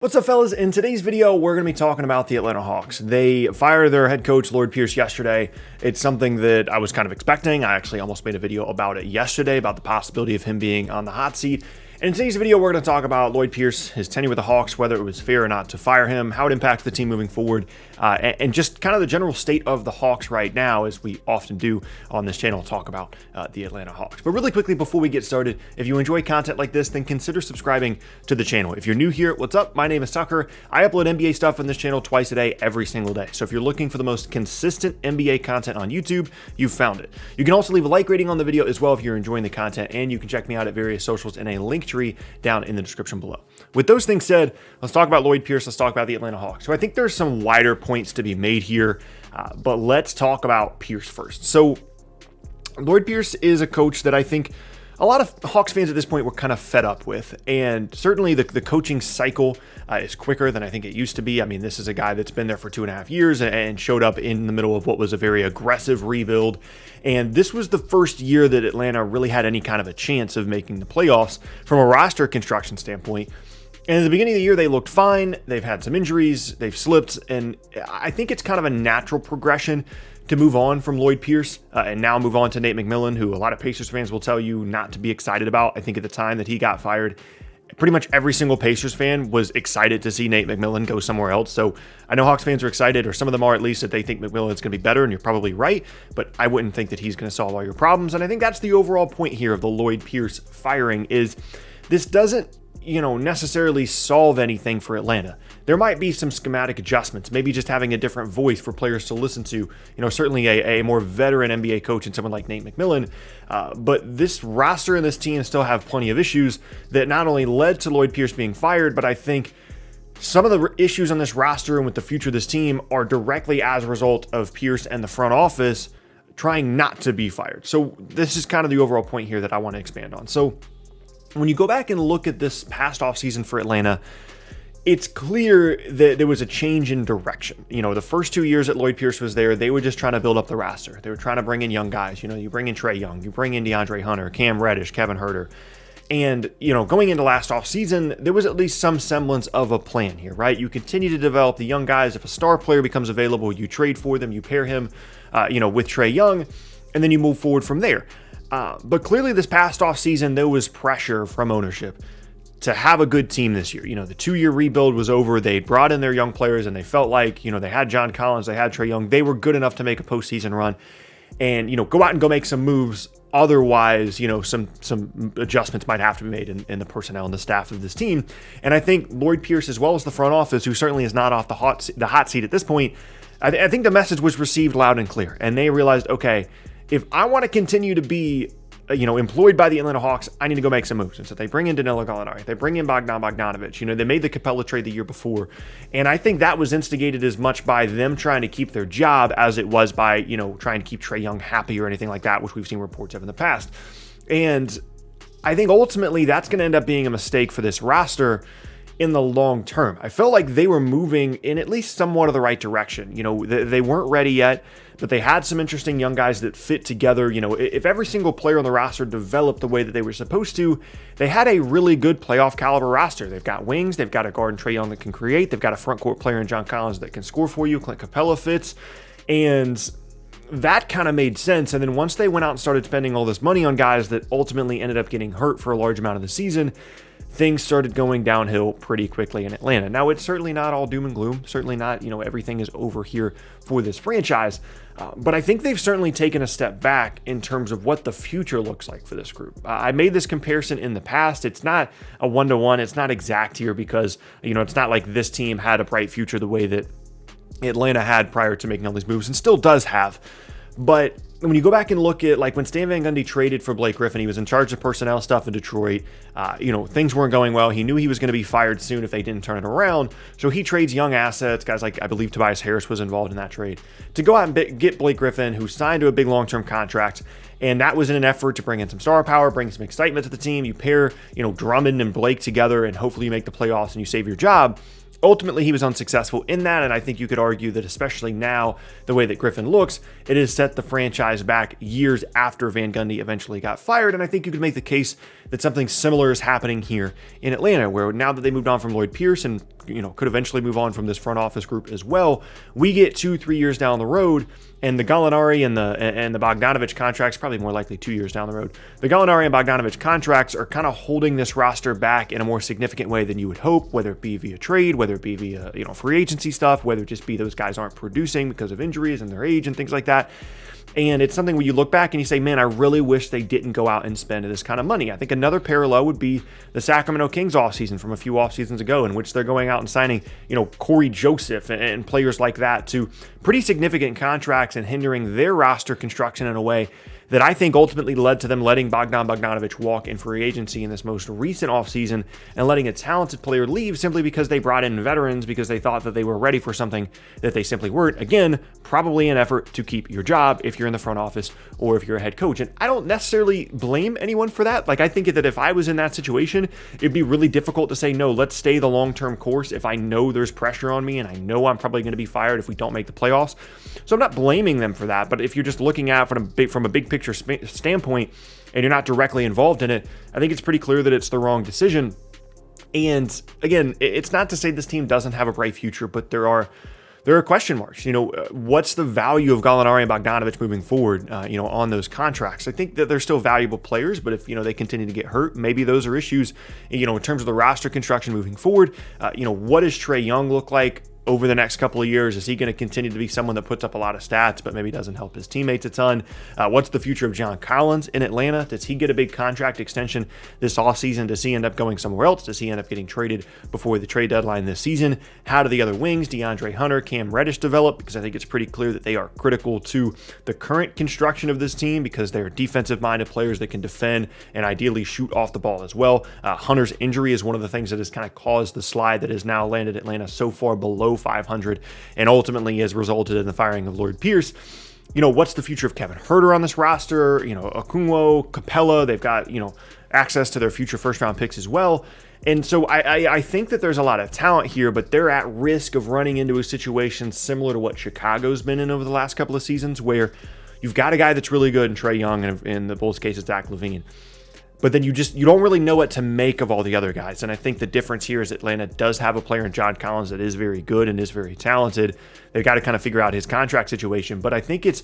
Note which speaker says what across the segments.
Speaker 1: What's up, fellas? In today's video, we're going to be talking about the Atlanta Hawks. They fired their head coach, Lloyd Pierce, yesterday. It's something that I was kind of expecting. I actually almost made a video about it yesterday, about the possibility of him being on the hot seat. And in today's video, we're going to talk about Lloyd Pierce, his tenure with the Hawks, whether it was fair or not to fire him, how it impacts the team moving forward, and just kind of the general state of the Hawks right now, as we often do on this channel, talk about the Atlanta Hawks. But really quickly, before we get started, if you enjoy content like this, then consider subscribing to the channel. If you're new here, what's up? My name is Tucker. I upload NBA stuff on this channel twice a day, every single day. So if you're looking for the most consistent NBA content on YouTube, you've found it. You can also leave a like rating on the video as well if you're enjoying the content, and you can check me out at various socials in a link tree down in the description below. With those things said, let's talk about Lloyd Pierce. Let's talk about the Atlanta Hawks. So I think there's some wider points to be made here, but let's talk about Pierce first. So Lloyd Pierce is a coach that I think a lot of Hawks fans at this point were kind of fed up with, and certainly the coaching cycle is quicker than I think it used to be. I mean, this is a guy that's been there for 2.5 years and showed up in the middle of what was a very aggressive rebuild, and this was the first year that Atlanta really had any kind of a chance of making the playoffs from a roster construction standpoint. And at the beginning of the year, they looked fine. They've had some injuries, they've slipped, and I think it's kind of a natural progression to move on from Lloyd Pierce and now move on to Nate McMillan, who a lot of Pacers fans will tell you not to be excited about. I think at the time that he got fired, pretty much every single Pacers fan was excited to see Nate McMillan go somewhere else. So I know Hawks fans are excited, or some of them are at least, that they think McMillan's going to be better, and you're probably right, but I wouldn't think that he's going to solve all your problems. And I think that's the overall point here of the Lloyd Pierce firing, is this doesn't necessarily solve anything for Atlanta. There might be some schematic adjustments, maybe just having a different voice for players to listen to, certainly a more veteran NBA coach and someone like Nate McMillan. But this roster and this team still have plenty of issues that not only led to Lloyd Pierce being fired, but I think some of the issues on this roster and with the future of this team are directly as a result of Pierce and the front office trying not to be fired. So this is kind of the overall point here that I want to expand on. So when you go back and look at this past offseason for Atlanta, it's clear that there was a change in direction. The first 2 years that Lloyd Pierce was there, they were just trying to build up the roster. They were trying to bring in young guys. You bring in Trae Young, you bring in DeAndre Hunter, Cam Reddish, Kevin Huerter. And, going into last offseason, there was at least some semblance of a plan here, right? You continue to develop the young guys. If a star player becomes available, you trade for them, you pair him, with Trae Young, and then you move forward from there. But clearly this past offseason, there was pressure from ownership to have a good team this year. The 2-year rebuild was over. They brought in their young players, and they felt like, they had John Collins, they had Trae Young. They were good enough to make a postseason run and, go out and go make some moves. Otherwise, some adjustments might have to be made in the personnel and the staff of this team. And I think Lloyd Pierce, as well as the front office, who certainly is not off the hot seat at this point, I think the message was received loud and clear. And they realized, okay, if I want to continue to be, employed by the Atlanta Hawks, I need to go make some moves. And so they bring in Danilo Gallinari, they bring in Bogdan Bogdanovic. They made the Capella trade the year before, and I think that was instigated as much by them trying to keep their job as it was by trying to keep Trae Young happy or anything like that, which we've seen reports of in the past. And I think ultimately that's going to end up being a mistake for this roster in the long term. I felt like they were moving in at least somewhat of the right direction. They weren't ready yet, but they had some interesting young guys that fit together. If every single player on the roster developed the way that they were supposed to, they had a really good playoff caliber roster. They've got wings, they've got a guard in Trae Young that can create, they've got a front court player in John Collins that can score for you, Clint Capella fits, and that kind of made sense. And then once they went out and started spending all this money on guys that ultimately ended up getting hurt for a large amount of the season, things started going downhill pretty quickly in Atlanta. Now, it's certainly not all doom and gloom. Certainly not, everything is over here for this franchise. But I think they've certainly taken a step back in terms of what the future looks like for this group. I made this comparison in the past. It's not a one-to-one. It's not exact here because, it's not like this team had a bright future the way that Atlanta had prior to making all these moves and still does have. But when you go back and look at, like, when Stan Van Gundy traded for Blake Griffin, he was in charge of personnel stuff in Detroit. Things weren't going well. He knew he was going to be fired soon if they didn't turn it around. So he trades young assets, guys like, I believe Tobias Harris was involved in that trade, to go out and get Blake Griffin, who signed to a big long-term contract. And that was in an effort to bring in some star power, bring some excitement to the team. You pair, Drummond and Blake together, and hopefully you make the playoffs and you save your job. Ultimately, he was unsuccessful in that, and I think you could argue that especially now, the way that Griffin looks, it has set the franchise back years after Van Gundy eventually got fired, and I think you could make the case that something similar is happening here in Atlanta, where now that they moved on from Lloyd Pierce and could eventually move on from this front office group as well, we get 2-3 years down the road, and the Gallinari and the Bogdanovich contracts, probably more likely 2 years down the road, the Gallinari and Bogdanovich contracts are kind of holding this roster back in a more significant way than you would hope, whether it be via trade, whether it be via free agency stuff, whether it just be those guys aren't producing because of injuries and their age and things like that. And it's something where you look back and you say, man, I really wish they didn't go out and spend this kind of money. I think another parallel would be the Sacramento Kings offseason from a few offseasons ago, in which they're going out and signing, Corey Joseph and players like that to pretty significant contracts and hindering their roster construction in a way that I think ultimately led to them letting Bogdan Bogdanovich walk in free agency in this most recent offseason and letting a talented player leave simply because they brought in veterans because they thought that they were ready for something that they simply weren't. Again, probably an effort to keep your job if you're in the front office or if you're a head coach. And I don't necessarily blame anyone for that. Like, I think that if I was in that situation, it'd be really difficult to say, no, let's stay the long-term course if I know there's pressure on me and I know I'm probably going to be fired if we don't make the playoffs. So I'm not blaming them for that. But if you're just looking at it from a big picture standpoint and you're not directly involved in it, I think it's pretty clear that it's the wrong decision. And again, it's not to say this team doesn't have a bright future, but there are question marks. What's the value of Gallinari and Bogdanovich moving forward, on those contracts? I think that they're still valuable players, but if, they continue to get hurt, maybe those are issues, in terms of the roster construction moving forward. What does Trae Young look like over the next couple of years? Is he going to continue to be someone that puts up a lot of stats, but maybe doesn't help his teammates a ton? What's the future of John Collins in Atlanta? Does he get a big contract extension this offseason? Does he end up going somewhere else? Does he end up getting traded before the trade deadline this season? How do the other wings, DeAndre Hunter, Cam Reddish, develop? Because I think it's pretty clear that they are critical to the current construction of this team because they're defensive-minded players that can defend and ideally shoot off the ball as well. Hunter's injury is one of the things that has kind of caused the slide that has now landed Atlanta so far below 500 and ultimately has resulted in the firing of Lloyd Pierce. What's the future of Kevin Huerter on this roster? Okungwo, Capella, they've got, access to their future first-round picks as well. And so I think that there's a lot of talent here, but they're at risk of running into a situation similar to what Chicago's been in over the last couple of seasons, where you've got a guy that's really good in Trae Young, and in the Bulls' case, it's Zach LaVine. But then you don't really know what to make of all the other guys. And I think the difference here is Atlanta does have a player in John Collins that is very good and is very talented. They've got to kind of figure out his contract situation. But I think it's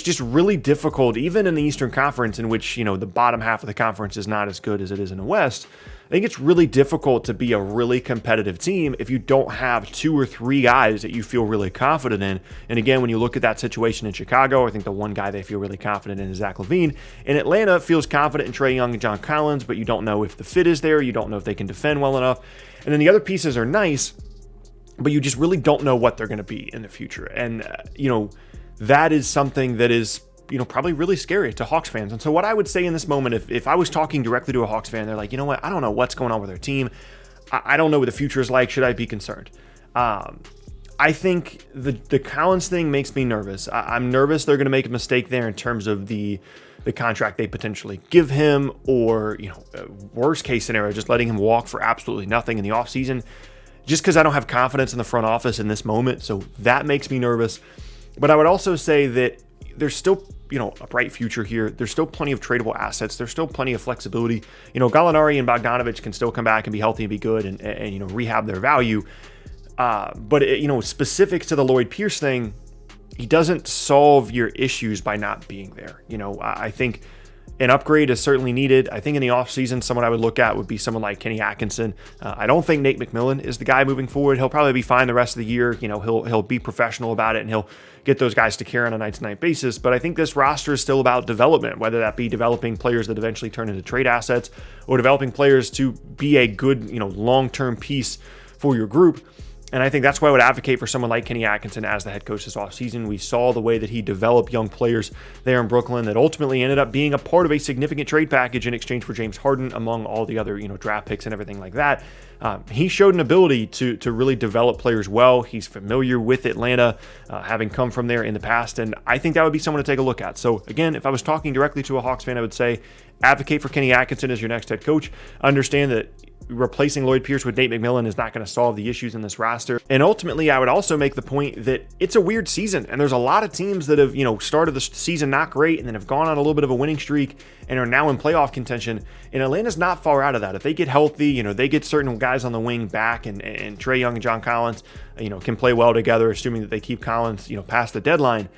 Speaker 1: just really difficult, even in the Eastern Conference, in which, the bottom half of the conference is not as good as it is in the West. I think it's really difficult to be a really competitive team if you don't have 2 or 3 guys that you feel really confident in. And again, when you look at that situation in Chicago, I think the one guy they feel really confident in is Zach LaVine. In Atlanta, feels confident in Trae Young and John Collins, but you don't know if the fit is there. You don't know if they can defend well enough. And then the other pieces are nice, but you just really don't know what they're going to be in the future. And, that is something that is, probably really scary to Hawks fans. And so what I would say in this moment, if I was talking directly to a Hawks fan, they're like, you know what, I don't know what's going on with their team. I don't know what the future is like. Should I be concerned? I think the Collins thing makes me nervous. I'm nervous they're going to make a mistake there in terms of the contract they potentially give him, or, worst case scenario, just letting him walk for absolutely nothing in the offseason, just because I don't have confidence in the front office in this moment. So that makes me nervous. But I would also say that there's still, a bright future here. There's still plenty of tradable assets. There's still plenty of flexibility. Gallinari and Bogdanovich can still come back and be healthy and be good and rehab their value. But specific to the Lloyd Pierce thing, he doesn't solve your issues by not being there. I think an upgrade is certainly needed. I think in the offseason, someone I would look at would be someone like Kenny Atkinson. I don't think Nate McMillan is the guy moving forward. He'll probably be fine the rest of the year. He'll be professional about it, and he'll get those guys to care on a night-to-night basis. But I think this roster is still about development, whether that be developing players that eventually turn into trade assets or developing players to be a good, long-term piece for your group. And I think that's why I would advocate for someone like Kenny Atkinson as the head coach this offseason. We saw the way that he developed young players there in Brooklyn that ultimately ended up being a part of a significant trade package in exchange for James Harden, among all the other, draft picks and everything like that. he showed an ability to really develop players well. He's familiar with Atlanta, having come from there in the past, and I think that would be someone to take a look at. So again, if I was talking directly to a Hawks fan, I would say advocate for Kenny Atkinson as your next head coach. Understand that replacing Lloyd Pierce with Nate McMillan is not going to solve the issues in this roster. And ultimately, I would also make the point that it's a weird season, and there's a lot of teams that have, started the season not great and then have gone on a little bit of a winning streak and are now in playoff contention. And Atlanta's not far out of that. If they get healthy, they get certain guys on the wing back, and Trae Young and John Collins, can play well together, assuming that they keep Collins, past the deadline,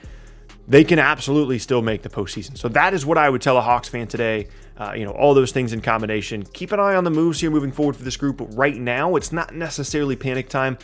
Speaker 1: they can absolutely still make the postseason. So that is what I would tell a Hawks fan today. All those things in combination. Keep an eye on the moves here moving forward for this group. Right now, it's not necessarily panic time,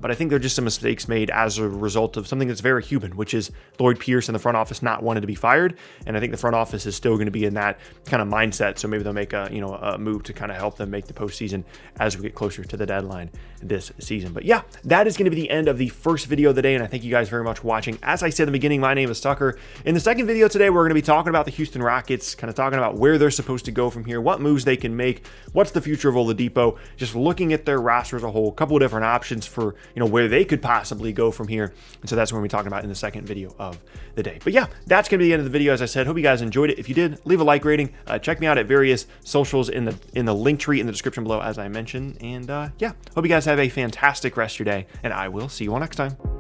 Speaker 1: but I think there are just some mistakes made as a result of something that's very human, which is Lloyd Pierce and the front office not wanting to be fired. And I think the front office is still going to be in that kind of mindset. So maybe they'll make a move to kind of help them make the postseason as we get closer to the deadline this season. But yeah, that is going to be the end of the first video of the day, and I thank you guys very much for watching. As I said in the beginning, my name is Tucker. In the second video today, we're going to be talking about the Houston Rockets, kind of talking about where they're supposed to go from here, what moves they can make, what's the future of Oladipo, just looking at their roster as a whole, a couple of different options for where they could possibly go from here. And so that's what we're talking about in the second video of the day. But yeah, that's going to be the end of the video. As I said, hope you guys enjoyed it. If you did, leave a like rating. Check me out at various socials in the link tree in the description below, as I mentioned. And yeah, hope you guys have a fantastic rest of your day, and I will see you all next time.